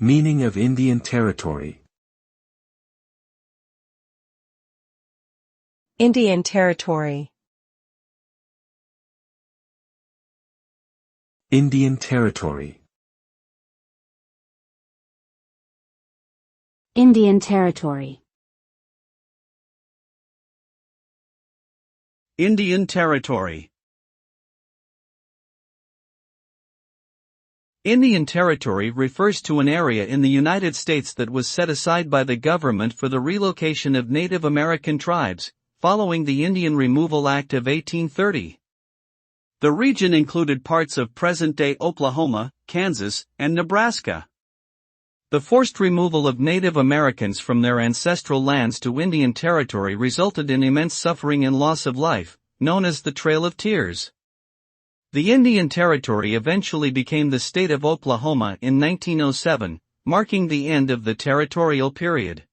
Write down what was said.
Meaning of Indian Territory. Indian Territory. Indian Territory. Indian Territory. Indian Territory. Indian Territory refers to an area in the United States that was set aside by the government for the relocation of Native American tribes, following the Indian Removal Act of 1830. The region included parts of present-day Oklahoma, Kansas, and Nebraska. The forced removal of Native Americans from their ancestral lands to Indian Territory resulted in immense suffering and loss of life, known as the Trail of Tears. The Indian Territory eventually became the state of Oklahoma in 1907, marking the end of the territorial period.